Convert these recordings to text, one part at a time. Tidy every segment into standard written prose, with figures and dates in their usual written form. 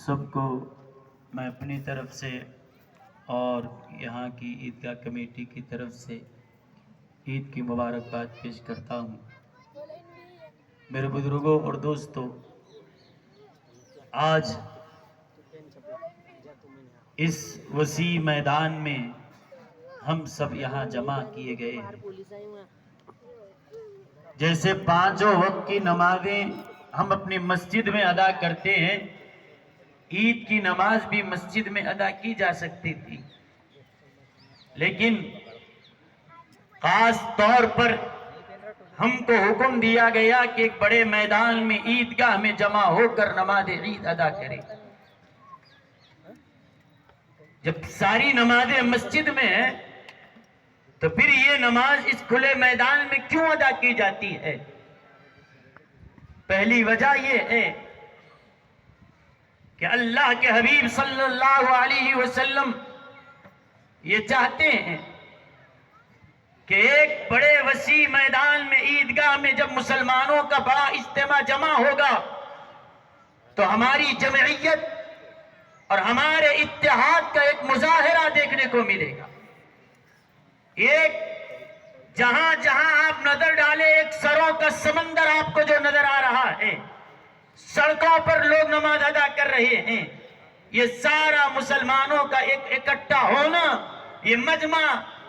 سب کو میں اپنی طرف سے اور یہاں کی عیدگاہ کمیٹی کی طرف سے عید کی مبارکباد پیش کرتا ہوں۔ میرے بزرگوں اور دوستوں، آج اس وسیع میدان میں ہم سب یہاں جمع کیے گئے ہیں۔ جیسے پانچوں وقت کی نمازیں ہم اپنی مسجد میں ادا کرتے ہیں، عید کی نماز بھی مسجد میں ادا کی جا سکتی تھی، لیکن خاص طور پر ہم کو حکم دیا گیا کہ ایک بڑے میدان میں عیدگاہ میں جمع ہو کر نماز عید ادا کریں۔ جب ساری نمازیں مسجد میں ہیں تو پھر یہ نماز اس کھلے میدان میں کیوں ادا کی جاتی ہے؟ پہلی وجہ یہ ہے کہ اللہ کے حبیب صلی اللہ علیہ وسلم یہ چاہتے ہیں کہ ایک بڑے وسیع میدان میں عیدگاہ میں جب مسلمانوں کا بڑا اجتماع جمع ہوگا تو ہماری جمعیت اور ہمارے اتحاد کا ایک مظاہرہ دیکھنے کو ملے گا۔ ایک جہاں جہاں آپ نظر ڈالیں، ایک سروں کا سمندر آپ کو جو نظر آ رہا ہے، سڑکوں پر لوگ نماز ادا کر رہے ہیں، یہ سارا مسلمانوں کا ایک اکٹھا ہونا، یہ مجمع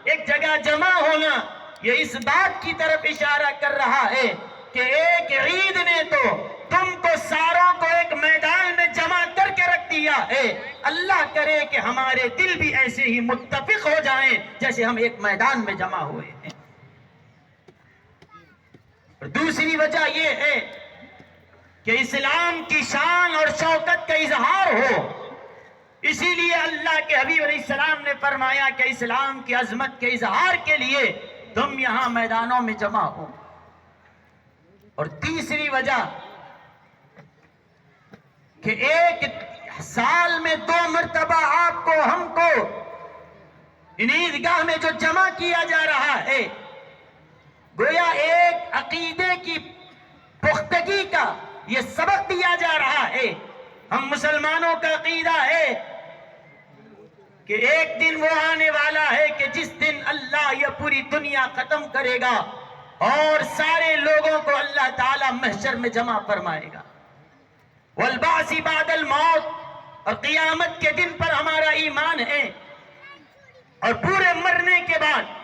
ایک جگہ جمع ہونا، یہ اس بات کی طرف اشارہ کر رہا ہے کہ ایک عید نے تو تم کو ساروں کو ایک میدان میں جمع کر کے رکھ دیا ہے۔ اللہ کرے کہ ہمارے دل بھی ایسے ہی متفق ہو جائیں جیسے ہم ایک میدان میں جمع ہوئے ہیں۔ اور دوسری وجہ یہ ہے کہ اسلام کی شان اور شوکت کا اظہار ہو، اسی لیے اللہ کے حبیب علیہ السلام نے فرمایا کہ اسلام کی عظمت کے اظہار کے لیے تم یہاں میدانوں میں جمع ہو۔ اور تیسری وجہ کہ ایک سال میں 2 مرتبہ آپ کو ہم کو ان عیدگاہ میں جو جمع کیا جا رہا ہے، گویا ایک عقیدے کی پختگی کا یہ سبق دیا جا رہا ہے۔ ہم مسلمانوں کا عقیدہ ہے کہ ایک دن وہ آنے والا ہے کہ جس دن اللہ یہ پوری دنیا ختم کرے گا اور سارے لوگوں کو اللہ تعالی محشر میں جمع فرمائے گا۔ والبعث بعد الموت، اور قیامت کے دن پر ہمارا ایمان ہے، اور پورے مرنے کے بعد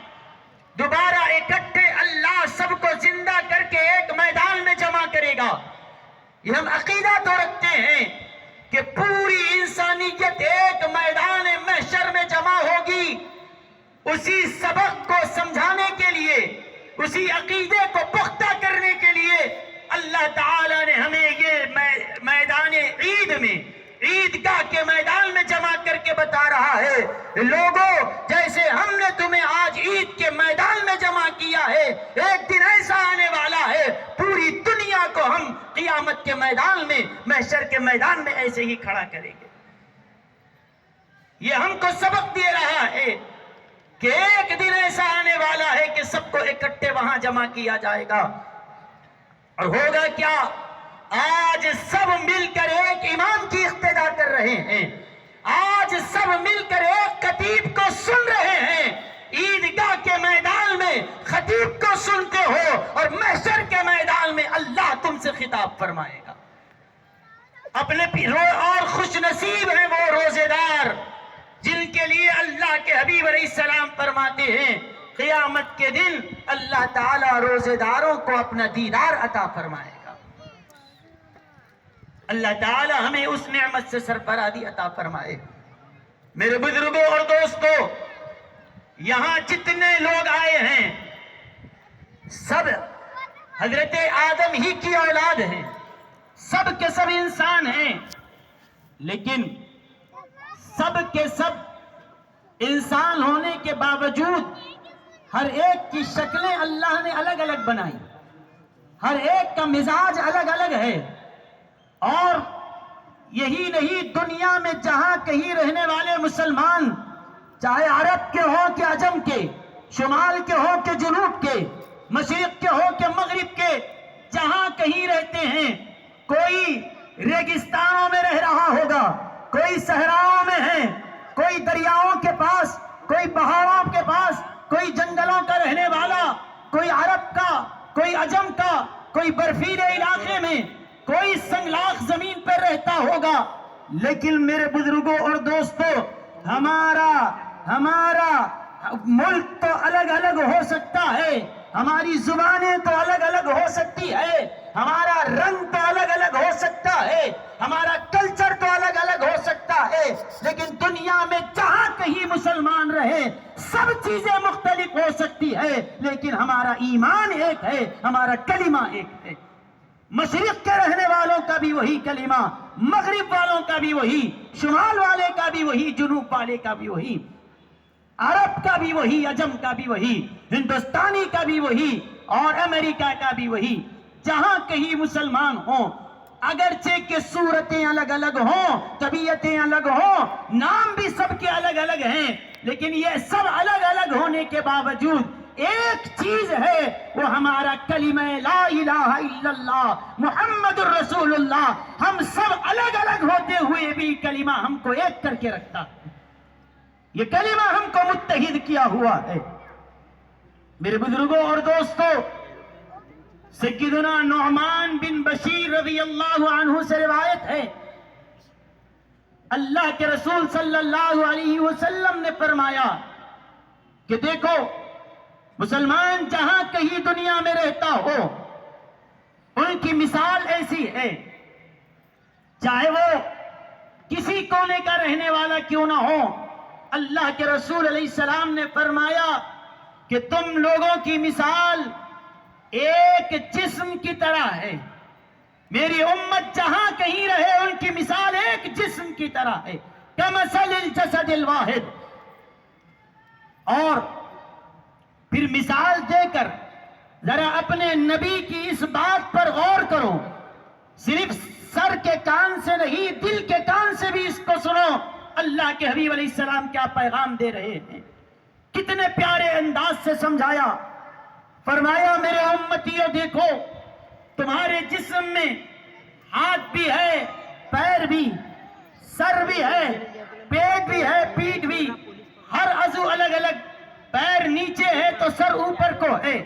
دوبارہ اکٹھے اللہ سب کو زندہ کر کے ایک میدان میں جمع کرے گا۔ یہ ہم عقیدہ تو رکھتے ہیں کہ پوری انسانیت ایک میدان محشر میں جمع ہوگی۔ اسی سبق کو سمجھانے کے لیے، اسی عقیدے کو پختہ کرنے کے لیے اللہ تعالیٰ نے ہمیں یہ میدان عید میں، عیدگاہ کے میدان میں جمع کر کے بتا رہا ہے، لوگوں جیسے ہم نے تمہیں آج عید کے میدان میں جمع کیا ہے، ایک دن ایسا آنے والا ہے پوری دنیا کو ہم قیامت کے میدان میں، محشر کے میدان میں ایسے ہی کھڑا کریں گے۔ یہ ہم کو سبق دے رہا ہے کہ ایک دن ایسا آنے والا ہے کہ سب کو اکٹھے وہاں جمع کیا جائے گا، اور ہوگا کیا؟ آج سب مل کر ایک امام کی اقتدا کر رہے ہیں، آج سب مل کر ایک خطیب کو سن رہے ہیں۔ عیدگاہ کے میدان میں خطیب کو سنتے ہو اور محشر کے میدان میں اللہ تم سے خطاب فرمائے گا۔ اپنے اور خوش نصیب ہیں وہ روزے دار جن کے لیے اللہ کے حبیب علیہ السلام فرماتے ہیں قیامت کے دن اللہ تعالیٰ روزے داروں کو اپنا دیدار عطا فرمائے گا۔ اللہ تعالیٰ ہمیں اس نعمت سے سرفرازی عطا فرمائے۔ میرے بزرگوں اور دوستوں، یہاں جتنے لوگ آئے ہیں سب حضرت آدم ہی کی اولاد ہیں، سب کے سب انسان ہیں، لیکن سب کے سب انسان ہونے کے باوجود ہر ایک کی شکلیں اللہ نے الگ الگ بنائی، ہر ایک کا مزاج الگ الگ ہے۔ اور یہی نہیں، دنیا میں جہاں کہیں رہنے والے مسلمان، چاہے عرب کے ہوں کہ عجم کے، شمال کے ہوں کہ جنوب کے، مشرق کے ہوں کہ مغرب کے، جہاں کہیں رہتے ہیں، کوئی ریگستانوں میں رہ رہا ہوگا، دریاؤں کے پاس، کوئی پہاڑوں کے پاس، کوئی جنگلوں کا رہنے والا، کوئی عرب کا، کوئی عجم کا، کوئی برفیلے علاقے میں، کوئی سنگلاخ زمین پر رہتا ہوگا، لیکن میرے بزرگوں اور دوستوں، ہمارا ملک تو الگ الگ ہو سکتا ہے، ہماری زبانیں تو الگ الگ ہو سکتی ہے، ہمارا رنگ تو الگ الگ ہو سکتا ہے، ہمارا کلچر تو الگ الگ ہو سکتا ہے، لیکن دنیا میں جہاں کہیں مسلمان رہے سب چیزیں مختلف ہو سکتی ہے، لیکن ہمارا ایمان ایک ہے، ہمارا کلمہ ایک ہے۔ مشرق کے رہنے والوں کا بھی وہی کلمہ، مغرب والوں کا بھی وہی، شمال والے کا بھی وہی، جنوب والے کا بھی وہی، عرب کا بھی وہی، عجم کا بھی وہی، ہندوستانی کا بھی وہی، اور امریکہ کا بھی وہی۔ جہاں کہیں مسلمان ہوں، اگرچہ کہ صورتیں الگ الگ ہوں، طبیعتیں الگ ہوں، نام بھی سب کے الگ الگ ہیں، لیکن یہ سب الگ الگ ہونے کے باوجود ایک چیز ہے، وہ ہمارا کلمہ لا الہ الا اللہ محمد الرسول اللہ۔ ہم سب الگ الگ ہوتے ہوئے بھی کلمہ ہم کو ایک کر کے رکھتا ہے، یہ کلمہ ہم کو متحد کیا ہوا ہے۔ میرے بزرگوں اور دوستوں، سیدنا نعمان بن بشیر رضی اللہ عنہ سے روایت ہے، اللہ کے رسول صلی اللہ علیہ وسلم نے فرمایا کہ دیکھو، مسلمان جہاں کہیں دنیا میں رہتا ہو، ان کی مثال ایسی ہے، چاہے وہ کسی کونے کا رہنے والا کیوں نہ ہو، اللہ کے رسول علیہ السلام نے فرمایا کہ تم لوگوں کی مثال ایک جسم کی طرح ہے، میری امت جہاں کہیں رہے ان کی مثال ایک جسم کی طرح ہے، کمثل الجسد الواحد۔ اور پھر مثال دے کر ذرا اپنے نبی کی اس بات پر غور کرو، صرف سر کے کان سے نہیں، دل کے کان سے بھی اس کو سنو، اللہ کے حبیب علیہ السلام کیا پیغام دے رہے ہیں، کتنے پیارے انداز سے سمجھایا۔ فرمایا میرے امتیوں دیکھو، تمہارے جسم میں ہاتھ بھی ہے، پیر بھی، سر بھی ہے، پیٹ بھی ہے، پیٹھ بھی، ہر عضو الگ الگ، پیر نیچے ہے تو سر اوپر کو ہے،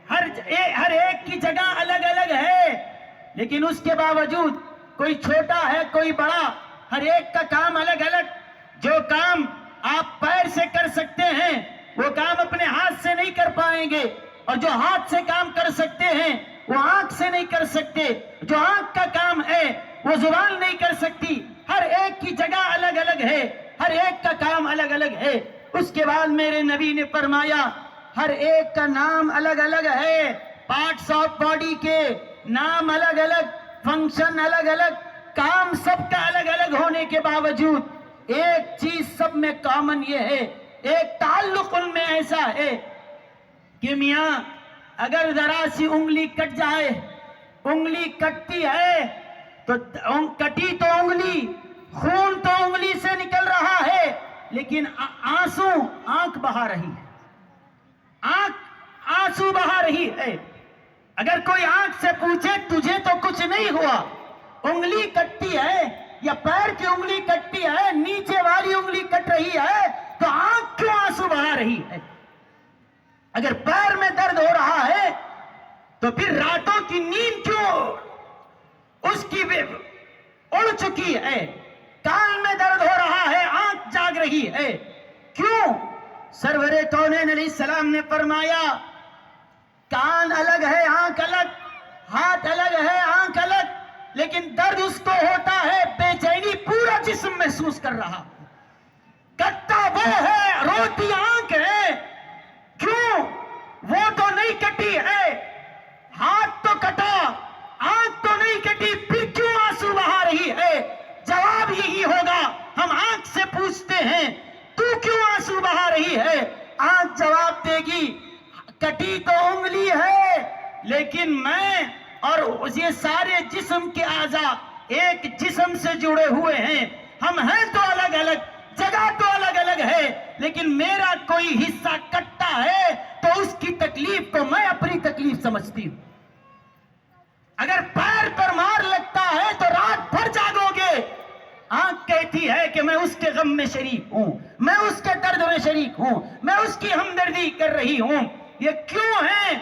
ہر ایک کی جگہ الگ الگ ہے، لیکن اس کے باوجود کوئی چھوٹا ہے کوئی بڑا، ہر ایک کا کام الگ الگ۔ جو کام آپ پیر سے کر سکتے ہیں وہ کام اپنے ہاتھ سے نہیں کر پائیں گے، اور جو ہاتھ سے کام کر سکتے ہیں وہ آنکھ سے نہیں کر سکتے، جو آنکھ کا کام ہے وہ زبان نہیں کر سکتی، ہر ایک کی جگہ الگ الگ ہے، ہر ایک کا کام الگ الگ ہے۔ اس کے بعد میرے نبی نے فرمایا ہر ایک کا نام الگ الگ ہے، پارٹس آف باڈی کے نام الگ الگ، فنکشن الگ الگ، کام سب کا الگ الگ ہونے کے باوجود ایک چیز سب میں کامن یہ ہے، ایک تعلق ان میں ایسا ہے کہ میاں اگر ذرا سی انگلی کٹ جائے، انگلی کٹتی ہے تو کٹی تو انگلی، خون تو انگلی سے نکل رہا ہے، لیکن آنسو آنکھ بہا رہی ہے، آنسو بہا رہی ہے۔ اگر کوئی آنکھ سے پوچھے تجھے تو کچھ نہیں ہوا، انگلی کٹتی ہے یا پیر کی انگلی کٹتی ہے، نیچے والی انگلی کٹ رہی ہے تو آنکھ کیوں آنسو بہا رہی ہے؟ اگر پیر میں درد ہو رہا ہے تو پھر راتوں کی نیند کیوں اس کی اڑ چکی ہے؟ کان میں درد ہو رہا ہے، آنکھ جاگ رہی ہے، کیوں؟ سرور کونین علیہ السلام نے فرمایا کان الگ ہے، آنکھ الگ، ہاتھ الگ ہے، آنکھ الگ، لیکن درد اس کو ہوتا ہے، بے چینی پورا جسم محسوس کر رہا، کٹتا وہ ہے، روتی آنکھ ہے، کیوں؟ وہ تو نہیں کٹی ہے، ہاتھ تو کٹا، آنکھ تو نہیں کٹی، پھر کیوں آنسو بہا رہی ہے؟ جواب یہی ہوگا، ہم آنکھ سے پوچھتے ہیں تو کیوں آنسو بہا رہی ہے؟ آنکھ جواب دے گی کٹی تو انگلی ہے، لیکن میں اور یہ سارے جسم کے اعضاء ایک جسم سے جڑے ہوئے ہیں، ہم ہیں تو الگ الگ، جگہ تو الگ الگ ہے، لیکن میرا کوئی حصہ کٹتا ہے تو اس کی تکلیف کو میں اپنی تکلیف سمجھتی ہوں۔ اگر پیر پر مار لگتا ہے تو رات بھر جاگو گے، آنکھ کہتی کہتی ہے کہ میں اس کے غم میں شریک ہوں، میں اس کے درد میں شریک ہوں، میں اس کی ہمدردی کر رہی ہوں. یہ کیوں ہے؟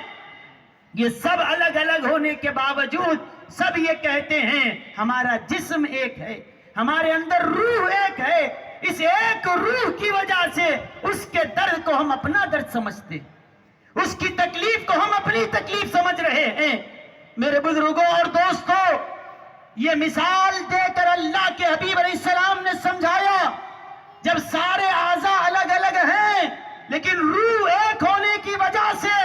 یہ سب الگ الگ ہونے کے باوجود سب یہ کہتے ہیں ہمارا جسم ایک ہے، ہمارے اندر روح ایک ہے. اس ایک روح کی وجہ سے اس کے درد کو ہم اپنا درد سمجھتے، اس کی تکلیف کو ہم اپنی تکلیف سمجھ رہے ہیں. میرے بزرگوں اور دوستوں، یہ مثال دے کر اللہ کے حبیب علیہ السلام نے سمجھایا، جب سارے اعضاء الگ الگ ہیں لیکن روح ایک ہونے کی وجہ سے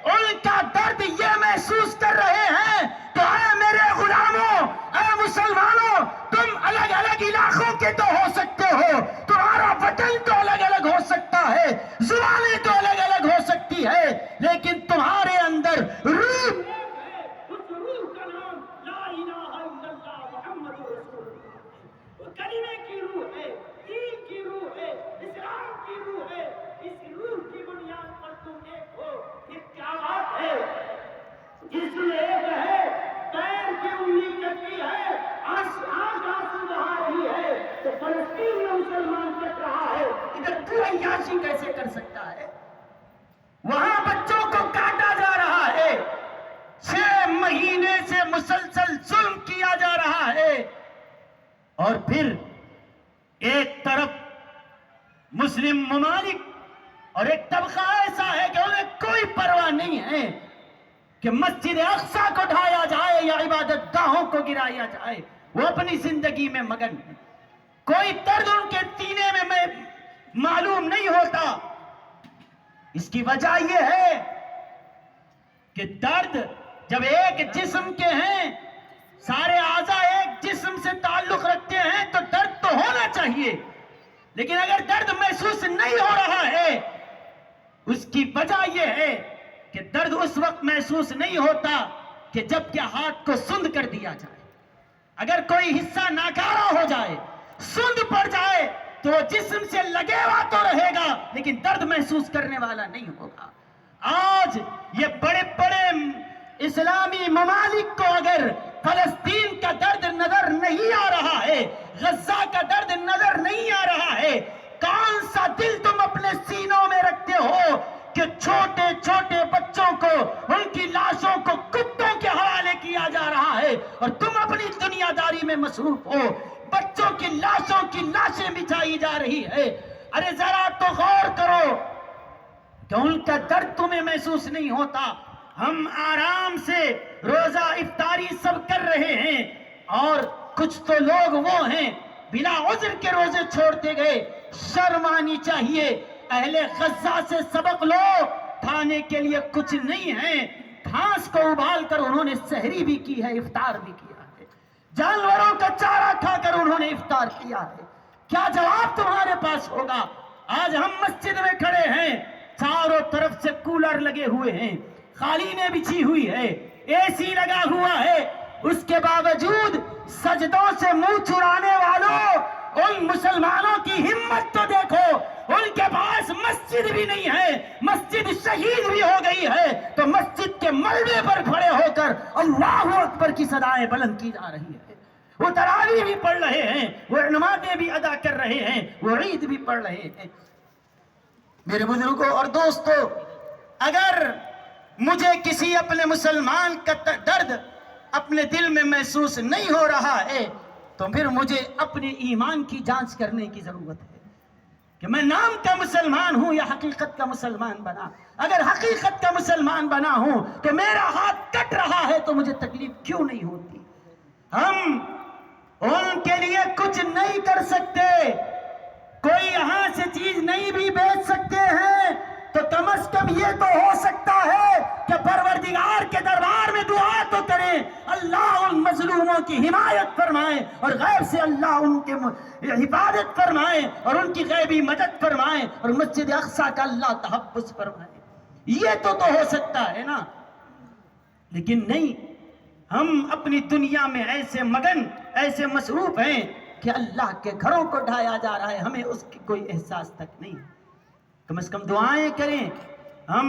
ان کا درد یہ محسوس کر رہے ہیں، تو اے میرے غلاموں، اے مسلمانوں، تم الگ الگ علاقوں کے تو ہو سکتے ہو، تمہارا وطن تو الگ الگ ہو سکتا ہے، زبانیں تو الگ الگ ہو سکتی ہے، لیکن تمہارے اندر روح کلمے کی روح ہے، دین کی روح ہے، اسلام کی روح ہے. اس روح کی بنیاد پر تم ایک ہو. یہ کیا بات ہے؟ جسم ایک ہے، پیر کی انگلی کٹی ہے، آنکھ آنسو بہا رہی ہے، تو فلسطین میں مسلمان کٹ رہا ہے، ادھر تو عیاشی کیسے کر سکتا ہے؟ وہاں بچوں کو کاٹا جا رہا ہے، 6 مہینے سے مسلسل ظلم کیا جا رہا ہے، اور پھر ایک طرف مسلم ممالک اور ایک طبقہ ایسا ہے کہ انہیں کوئی پرواہ نہیں ہے کہ مسجد اقصی کو ڈھایا جائے یا عبادت گاہوں کو گرایا جائے. وہ اپنی زندگی میں مگن ہے، کوئی درد ان کے سینے میں معلوم نہیں ہوتا. اس کی وجہ یہ ہے کہ درد جب ایک جسم کے ہیں، سارے اعضاء ایک جسم سے تعلق رکھتے ہیں تو درد تو ہونا چاہیے، لیکن اگر درد محسوس نہیں ہو رہا ہے، اس کی وجہ یہ ہے کہ درد اس وقت محسوس نہیں ہوتا کہ جب کہ ہاتھ کو سند کر دیا جائے. اگر کوئی حصہ ناکارہ ہو جائے، سند پڑ جائے، تو وہ جسم سے لگے ہوا تو رہے گا لیکن درد محسوس کرنے والا نہیں ہوگا. آج یہ بڑے بڑے اسلامی ممالک کو اگر فلسطین کا درد نظر نہیں آ رہا ہے، غزہ کا درد نظر نہیں آ رہا ہے، کون سا دل تم اپنے سینوں میں رکھتے ہو کہ چھوٹے چھوٹے بچوں کو، ان کی لاشوں کو کتوں کے حوالے کیا جا رہا ہے اور تم اپنی دنیا داری میں مصروف ہو. بچوں کی لاشوں کی لاشیں بچھائی جا رہی ہے. ارے ذرا تو غور کرو کہ ان کا درد تمہیں محسوس نہیں ہوتا. ہم آرام سے روزہ افطاری سب کر رہے ہیں، اور کچھ تو لوگ وہ ہیں بلا عذر کے روزے چھوڑتے گئے. شرم آنی چاہیے. اہل غزہ سے سبق لو، کھانے کے لیے کچھ نہیں ہے، گھاس کو ابال کر انہوں نے سحری بھی کی ہے، افطار بھی کیا ہے، جانوروں کا چارہ کھا کر انہوں نے افطار کیا ہے. کیا جواب تمہارے پاس ہوگا؟ آج ہم مسجد میں کھڑے ہیں، چاروں طرف سے کولر لگے ہوئے ہیں، قالینیں بچھی ہوئی ہے، اے سی لگا ہوا ہے، اس کے باوجود سجدوں سے منہ چھڑانے والوں، ان مسلمانوں کی ہمت تو دیکھو. ان کے پاس مسجد بھی نہیں ہے، مسجد شہید بھی ہو گئی ہے، تو مسجد کے ملبے پر کھڑے ہو کر اللہ اکبر کی صدائیں بلند کی جا رہی ہے. وہ تراویح بھی پڑھ رہے ہیں، وہ نمازیں بھی ادا کر رہے ہیں، وہ عید بھی پڑھ رہے ہیں. میرے بزرگوں اور دوستوں، اگر مجھے کسی اپنے مسلمان کا درد اپنے دل میں محسوس نہیں ہو رہا ہے تو پھر مجھے اپنے ایمان کی جانچ کرنے کی ضرورت ہے کہ میں نام کا مسلمان ہوں یا حقیقت کا مسلمان بنا. اگر حقیقت کا مسلمان بنا ہوں تو میرا ہاتھ کٹ رہا ہے تو مجھے تکلیف کیوں نہیں ہوتی؟ ہم ان کے لیے کچھ نہیں کر سکتے، کوئی یہاں سے چیز نہیں بھی بیچ سکتے ہیں، تو کم از کم یہ تو ہو سکتا ہے کہ پروردگار کے دربار میں دعا تو کریں، اللہ ان مظلوموں کی حمایت فرمائے اور غیب سے اللہ ان کے حفاظت فرمائے اور ان کی غیبی مدد فرمائے اور مسجد اقصی کا اللہ تحفظ فرمائے. یہ تو ہو سکتا ہے نا. لیکن نہیں، ہم اپنی دنیا میں ایسے مگن، ایسے مصروف ہیں کہ اللہ کے گھروں کو ڈھایا جا رہا ہے، ہمیں اس کی کوئی احساس تک نہیں. کم از کم دعائیں کریں. ہم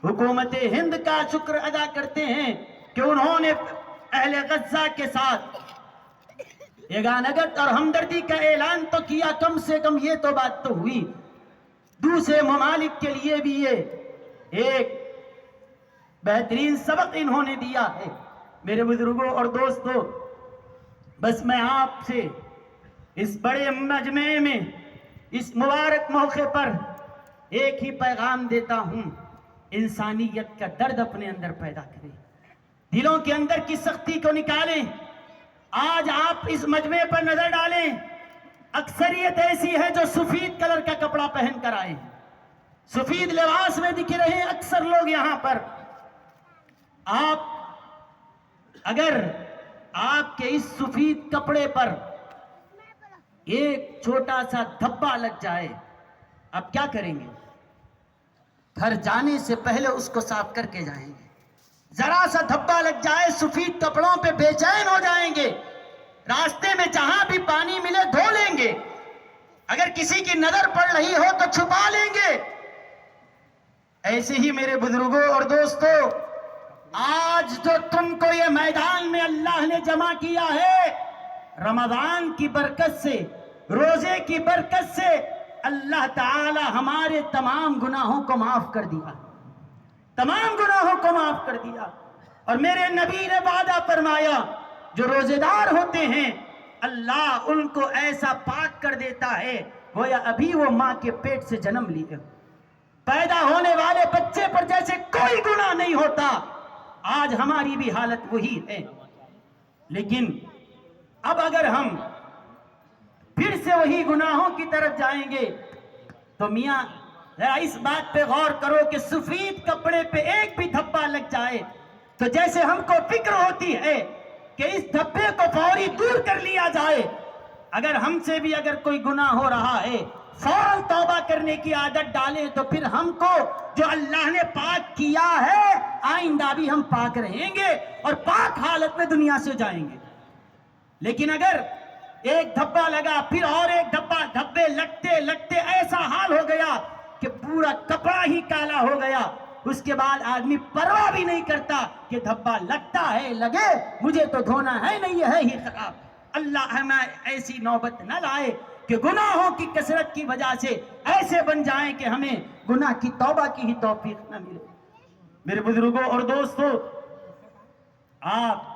حکومت ہند کا شکر ادا کرتے ہیں کہ انہوں نے اہل غزہ کے ساتھ یگانگت اور ہمدردی کا اعلان تو کیا، کم سے کم یہ تو بات تو ہوئی. دوسرے ممالک کے لیے بھی یہ ایک بہترین سبق انہوں نے دیا ہے. میرے بزرگوں اور دوستوں، بس میں آپ سے اس بڑے مجمع میں اس مبارک موقع پر ایک ہی پیغام دیتا ہوں: انسانیت کا درد اپنے اندر پیدا کریں، دلوں کے اندر کی سختی کو نکالیں. آج آپ اس مجمع پر نظر ڈالیں، اکثریت ایسی ہے جو سفید کلر کا کپڑا پہن کر آئے ہیں، سفید لباس میں دکھ رہے ہیں اکثر لوگ یہاں پر. آپ اگر آپ کے اس سفید کپڑے پر ایک چھوٹا سا دھبا لگ جائے، آپ کیا کریں گے؟ گھر جانے سے پہلے اس کو صاف کر کے جائیں گے. ذرا سا دھبا لگ جائے سفید کپڑوں پہ بے چین ہو جائیں گے. راستے میں جہاں بھی پانی ملے دھو لیں گے. اگر کسی کی نظر پڑ رہی ہو تو چھپا لیں گے. ایسے ہی میرے بزرگوں اور دوستوں، آج جو تم کو یہ میدان میں اللہ نے جمع کیا ہے، رمضان کی برکت سے، روزے کی برکت سے اللہ تعالی ہمارے تمام گناہوں کو معاف کر دیا، تمام گناہوں کو معاف کر دیا. اور میرے نبی نے وعدہ فرمایا، جو روزے دار ہوتے ہیں اللہ ان کو ایسا پاک کر دیتا ہے گویا ابھی وہ ماں کے پیٹ سے جنم لیے. پیدا ہونے والے بچے پر جیسے کوئی گناہ نہیں ہوتا. آج ہماری بھی حالت وہی ہے. لیکن اب اگر ہم پھر سے وہی گناہوں کی طرف جائیں گے تو میاں ذرا اس بات پہ غور کرو کہ سفید کپڑے پہ ایک بھی دھبا لگ جائے تو جیسے ہم کو فکر ہوتی ہے کہ اس دھبے کو فوری دور کر لیا جائے. اگر ہم سے بھی اگر کوئی گناہ ہو رہا ہے فوراً توبہ کرنے کی عادت ڈالیں تو پھر ہم کو جو اللہ نے پاک کیا ہے آئندہ بھی ہم پاک رہیں گے اور پاک حالت میں دنیا سے جائیں گے. لیکن اگر ایک دھبا لگا پھر اور ایک دھبا، دھبے لگتے لگتے ایسا حال ہو گیا کہ پورا کپڑا ہی کالا ہو گیا، اس کے بعد آدمی پرواہ بھی نہیں کرتا کہ دھبا لگتا ہے لگے، مجھے تو دھونا ہے نہیں ہے ہی خراب. اللہ ہمیں ایسی نوبت نہ لائے کہ گناہوں کی کثرت کی وجہ سے ایسے بن جائیں کہ ہمیں گناہ کی توبہ کی ہی توفیق نہ ملے. میرے بزرگوں اور دوستوں، آپ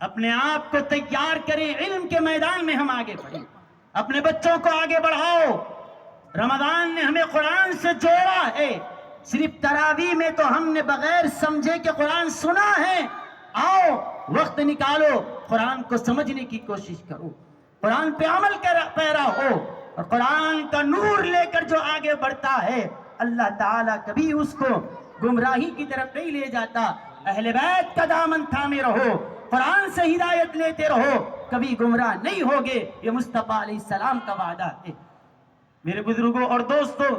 اپنے آپ کو تیار کریں، علم کے میدان میں ہم آگے بڑھیں، اپنے بچوں کو آگے بڑھاؤ. رمضان نے ہمیں قرآن سے جوڑا ہے. صرف تراویح میں تو ہم نے بغیر سمجھے کہ قرآن سنا ہے. آؤ وقت نکالو، قرآن کو سمجھنے کی کوشش کرو، قرآن پہ عمل پیرا ہو. اور قرآن کا نور لے کر جو آگے بڑھتا ہے اللہ تعالیٰ کبھی اس کو گمراہی کی طرف نہیں لے جاتا. اہل بیت کا دامن تھامے رہو، قرآن سے ہدایت لیتے رہو، کبھی گمراہ نہیں ہوگے. یہ مصطفیٰ علیہ السلام کا وعدہ ہے. میرے بزرگوں اور دوستوں،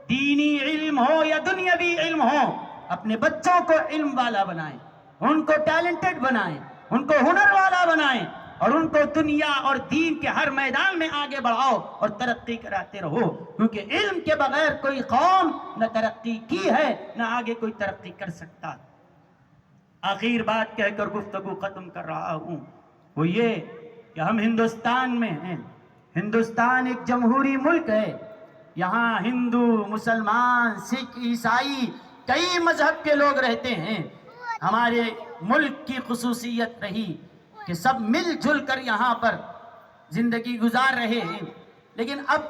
دینی علم ہو یا دنیاوی علم ہو، اپنے بچوں کو علم والا بنائیں، ان کو ٹیلنٹڈ بنائیں، ان کو ہنر والا بنائیں اور ان کو دنیا اور دین کے ہر میدان میں آگے بڑھاؤ اور ترقی کراتے رہو. کیونکہ علم کے بغیر کوئی قوم نہ ترقی کی ہے نہ آگے کوئی ترقی کر سکتا. آخر بات کہہ کر گفتگو ختم کر رہا ہوں، وہ یہ کہ ہم ہندوستان میں ہیں. ہندوستان ایک جمہوری ملک ہے. یہاں ہندو، مسلمان، سکھ، عیسائی، کئی مذہب کے لوگ رہتے ہیں. ہمارے ملک کی خصوصیت رہی کہ سب مل جل کر یہاں پر زندگی گزار رہے ہیں. لیکن اب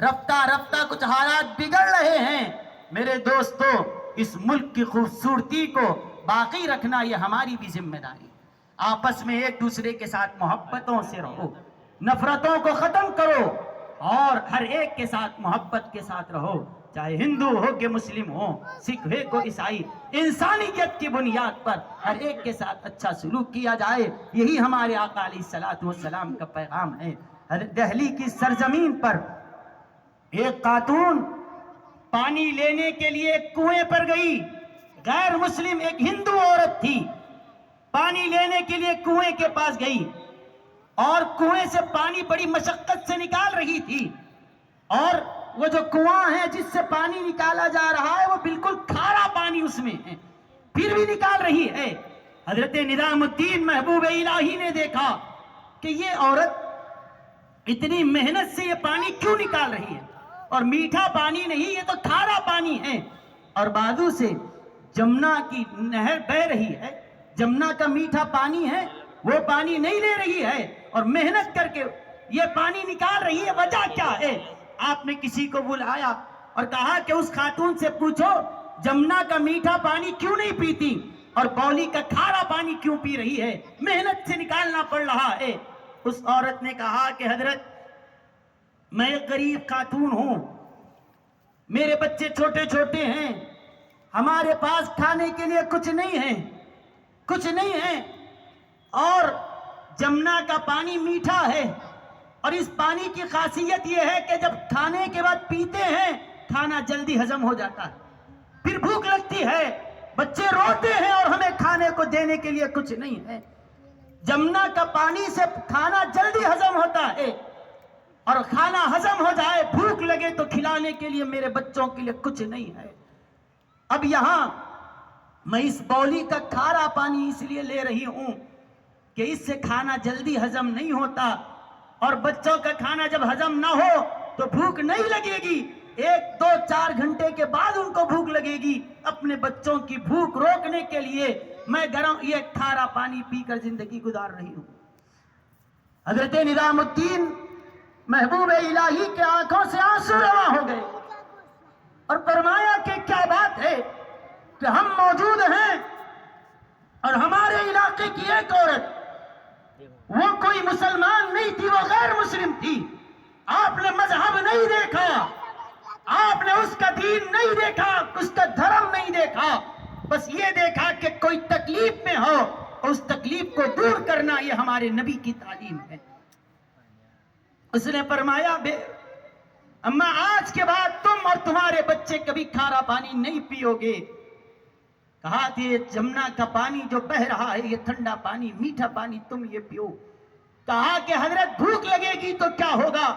رفتہ رفتہ کچھ حالات بگڑ رہے ہیں. میرے دوستو، اس ملک کی خوبصورتی کو باقی رکھنا یہ ہماری بھی ذمہ داری. آپس میں ایک دوسرے کے ساتھ محبتوں سے رہو، نفرتوں کو ختم کرو اور ہر ایک کے ساتھ محبت کے ساتھ رہو، چاہے ہندو ہو کہ مسلم ہو، سکھ ہو کہ عیسائی. انسانیت کی بنیاد پر ہر ایک کے ساتھ اچھا سلوک کیا جائے. یہی ہمارے آقا علیہ الصلوۃ والسلام کا پیغام ہے. دہلی کی سرزمین پر ایک خاتون پانی لینے کے لیے ایک کنویں پر گئی. غیر مسلم ایک ہندو عورت تھی، پانی لینے کے لیے کنویں کے پاس گئی اور کنویں سے پانی بڑی مشقت سے نکال رہی تھی. اور وہ جو کنواں ہے جس سے پانی نکالا جا رہا ہے وہ بالکل کھارا پانی اس میں ہے، پھر بھی نکال رہی ہے. حضرت نظام الدین محبوب الہی نے دیکھا کہ یہ عورت اتنی محنت سے یہ پانی کیوں نکال رہی ہے، اور میٹھا پانی نہیں، یہ تو کھارا پانی ہے، اور بازو سے جمنا کی نہر بہ رہی ہے، جمنا کا میٹھا پانی ہے، وہ پانی نہیں لے رہی ہے اور محنت کر کے یہ پانی نکال رہی ہے، وجہ کیا ہے؟ آپ نے کسی کو بلایا اور کہا کہ اس خاتون سے پوچھو جمنا کا میٹھا پانی کیوں نہیں پیتی اور بولی کا کھارا پانی کیوں پی رہی ہے، محنت سے نکالنا پڑ رہا ہے۔ اس عورت نے کہا کہ حضرت میں ایک غریب خاتون ہوں، میرے بچے چھوٹے چھوٹے ہیں، ہمارے پاس کھانے کے لیے کچھ نہیں ہے، اور جمنا کا پانی میٹھا ہے، اور اس پانی کی خاصیت یہ ہے کہ جب کھانے کے بعد پیتے ہیں کھانا جلدی ہضم ہو جاتا ہے، پھر بھوک لگتی ہے، بچے روتے ہیں اور ہمیں کھانے کو دینے کے لیے کچھ نہیں ہے۔ جمنا کا پانی سے کھانا جلدی ہضم ہوتا ہے، اور کھانا ہضم ہو جائے، بھوک لگے تو کھلانے کے لیے میرے بچوں کے لیے کچھ نہیں ہے۔ اب یہاں میں اس بولی کا کھارا پانی اس لیے لے رہی ہوں کہ اس سے کھانا جلدی ہضم نہیں ہوتا، اور بچوں کا کھانا جب ہضم نہ ہو تو بھوک نہیں لگے گی، 1-2-4 گھنٹے کے بعد ان کو بھوک لگے گی۔ اپنے بچوں کی بھوک روکنے کے لیے میں گرم یہ کھارا پانی پی کر زندگی گزار رہی ہوں۔ حضرت نظام الدین محبوب الہی کے آنکھوں سے آنسو رواں ہو گئے اور فرمایا کہ کیا بات ہے کہ ہم موجود ہیں اور ہمارے علاقے کی ایک عورت، وہ کوئی مسلمان نہیں تھی، وہ غیر مسلم تھی، آپ نے مذہب نہیں دیکھا، آپ نے اس کا دین نہیں دیکھا، اس کا دھرم نہیں دیکھا، بس یہ دیکھا کہ کوئی تکلیف میں ہو اور اس تکلیف کو دور کرنا یہ ہمارے نبی کی تعلیم ہے۔ اس نے فرمایا اما آج کے بعد تم اور تمہارے بچے کبھی کھارا پانی نہیں پیو گے۔ کہا کہ یہ جمنا کا پانی جو بہ رہا ہے، یہ ٹھنڈا پانی، میٹھا پانی تم یہ پیو۔ کہا کہ حضرت بھوک لگے گی تو کیا ہوگا؟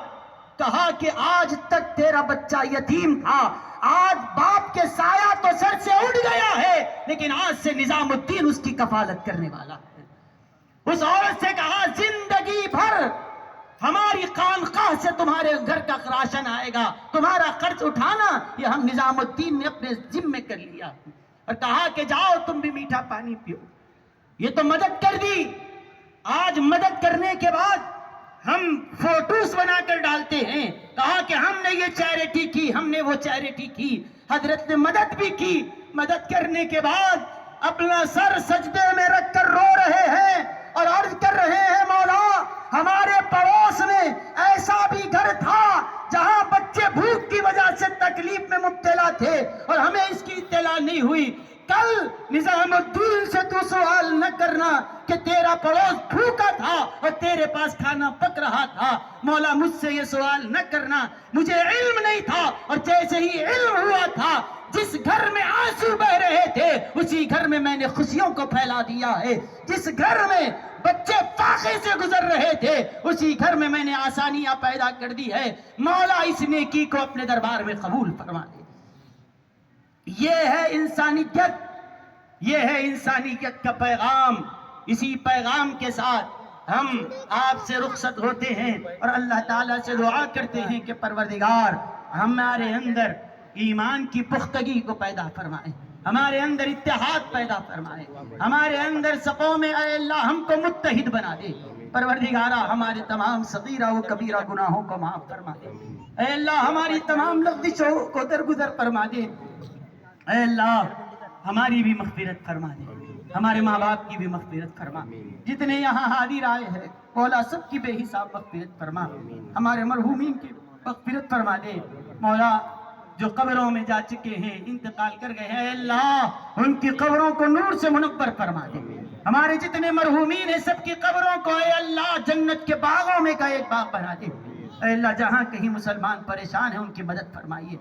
کہا کہ آج تک تیرا بچہ یتیم تھا، آج باپ کے سایہ تو سر سے اٹھ گیا ہے، لیکن آج سے نظام الدین اس کی کفالت کرنے والا ہے۔ اس عورت سے کہا زندگی بھر ہماری خانقاہ سے تمہارے گھر کا راشن آئے گا، تمہارا خرچ اٹھانا یہ ہم نظام الدین نے اپنے ذمے کر لیا، اور کہا کہ جاؤ تم بھی میٹھا پانی پیو۔ یہ تو مدد کر دی، آج مدد کرنے کے بعد ہم فوٹوز بنا کر ڈالتے ہیں، کہا کہ ہم نے یہ چیریٹی کی، ہم نے وہ چیریٹی کی۔ حضرت نے مدد بھی کی، مدد کرنے کے بعد اپنا سر سجدے میں رکھ کر رو رہے ہیں اور عرض کر رہے ہیں مولا ہمارے پڑوس میں ایسا بھی گھر تھا جہاں بچے بھوک کی وجہ سے تکلیف میں مبتلا تھے اور ہمیں اس کی اطلاع نہیں ہوئی۔ کل نظام الدین سے تو سوال نہ کرنا کہ تیرا پڑوس بھوکا تھا اور تیرے پاس کھانا پک رہا تھا، مولا مجھ سے یہ سوال نہ کرنا، مجھے علم نہیں تھا، اور جیسے ہی علم ہوا تھا جس گھر میں آنسو بہ رہے تھے اسی گھر میں میں نے خوشیوں کو پھیلا دیا ہے، جس گھر میں بچے فاقے سے گزر رہے تھے اسی گھر میں میں نے آسانیاں پیدا کر دی ہے۔ مولا اس نیکی کو اپنے دربار میں قبول فرما دے۔ یہ ہے انسانیت، یہ ہے انسانیت کا پیغام۔ اسی پیغام کے ساتھ ہم آپ سے رخصت ہوتے ہیں اور اللہ تعالیٰ سے دعا کرتے ہیں کہ پروردگار ہمارے اندر ایمان کی پختگی کو پیدا فرمائے، ہمارے اندر اتحاد پیدا فرمائے، ہمارے اندر صفوں میں اے اللہ ہم کو متحد بنا دے۔ پروردگارہ ہمارے تمام صغیرہ و کبیرہ گناہوں کو معاف فرما دے، اے اللہ ہماری تمام لغزشوں کو درگزر فرما دے، اے اللہ ہماری بھی مغفرت فرما دے، ہمارے ماں باپ کی بھی مغفرت فرما، جتنے یہاں حاضر آئے ہیں مولا سب کی بے حساب مغفرت فرما، ہمارے مرحومین کی مغفرت فرما دے۔ مولا جو قبروں میں جا چکے ہیں، انتقال کر گئے ہیں، اے اللہ ان کی قبروں کو نور سے منور فرما دے۔ ہمارے جتنے مرحومین ہیں سب کی قبروں کو اے اللہ جنت کے باغوں میں کا ایک باغ بنا دے۔ اے اللہ جہاں کہیں مسلمان پریشان ہیں ان کی مدد فرمائیے،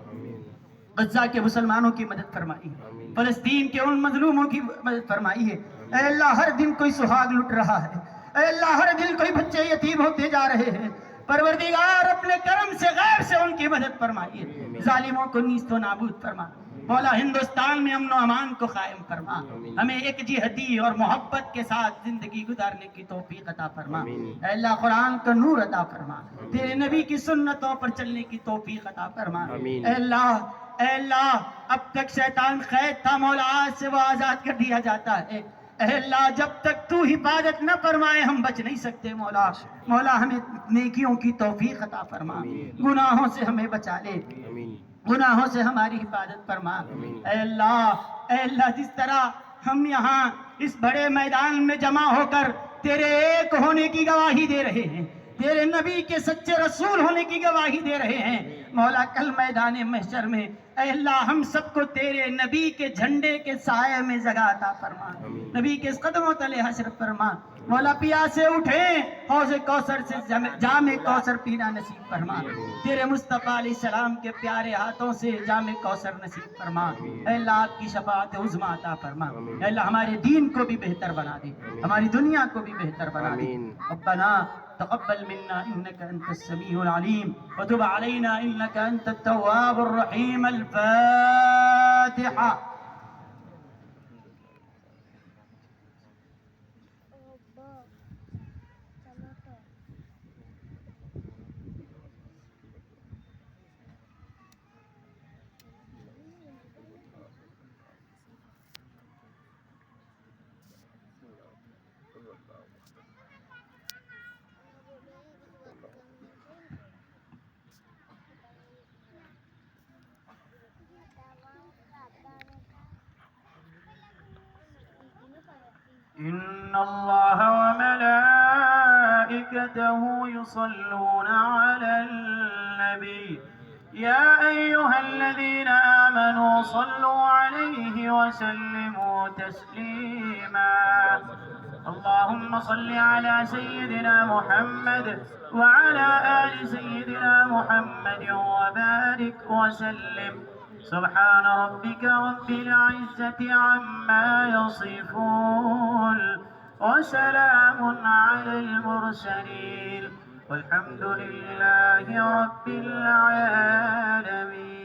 غزہ کے مسلمانوں کی مدد فرمائیے، فلسطین کے ان مظلوموں کی مدد فرمائیے۔ اے اللہ ہر دن کوئی سہاگ لٹ رہا ہے، اے اللہ ہر دن کوئی بچے یتیم ہوتے جا رہے ہیں، پروردگار اپنے کرم سے غیر سے ان کی مدد فرمائیے، ظالموں کو نیست و نابود فرما، مولا ہندوستان میں امن و امان کو قائم فرما، ہمیں ایک جہتی اور محبت کے ساتھ زندگی گزارنے کی توفیق عطا فرما، اے اللہ قرآن کا نور عطا فرما، تیرے نبی کی سنتوں پر چلنے کی توفیق عطا فرما، اے اللہ اب تک شیطان قید تھا مولا، آج سے وہ آزاد کر دیا جاتا ہے، اے اللہ جب تک تو حفاظت نہ فرمائے ہم بچ نہیں سکتے مولا، مولا ہمیں نیکیوں کی توفیق عطا فرما، گناہوں سے ہمیں بچا لے، گناہوں سے ہماری حفاظت فرما، اے اللہ جس طرح ہم یہاں اس بڑے میدان میں جمع ہو کر تیرے ایک ہونے کی گواہی دے رہے ہیں، تیرے نبی کے سچے رسول ہونے کی گواہی دے رہے ہیں، مولا کل میدان محشر میں اے اللہ ہم سب کو تیرے نبی کے جھنڈے کے سائے میں جگہ عطا فرما، نبی کے قدموں تلے حشر فرما، مولا پیاسے اٹھیں حوض کوثر سے جام کوثر پینا نصیب فرما، تیرے مصطفیٰ علیہ السلام کے پیارے ہاتھوں سے جام کوثر نصیب فرما، اے اللہ آپ کی شفاعت عظمیٰ عطا فرما، اے اللہ ہمارے دین کو بھی بہتر بنا دے، ہماری دنیا کو بھی بہتر بنا دے، ربنا تقبل منا انك انت السميع العليم وتب علينا انك انت التواب الرحيم. الفاتحة. إن الله وملائكته يصلون على النبي يا أيها الذين آمنوا صلوا عليه وسلموا تسليما اللهم صل على سيدنا محمد وعلى آل سيدنا محمد وبارك وسلم سبحان ربك رب العزة عما يصفون وسلام على المرسلين والحمد لله رب العالمين.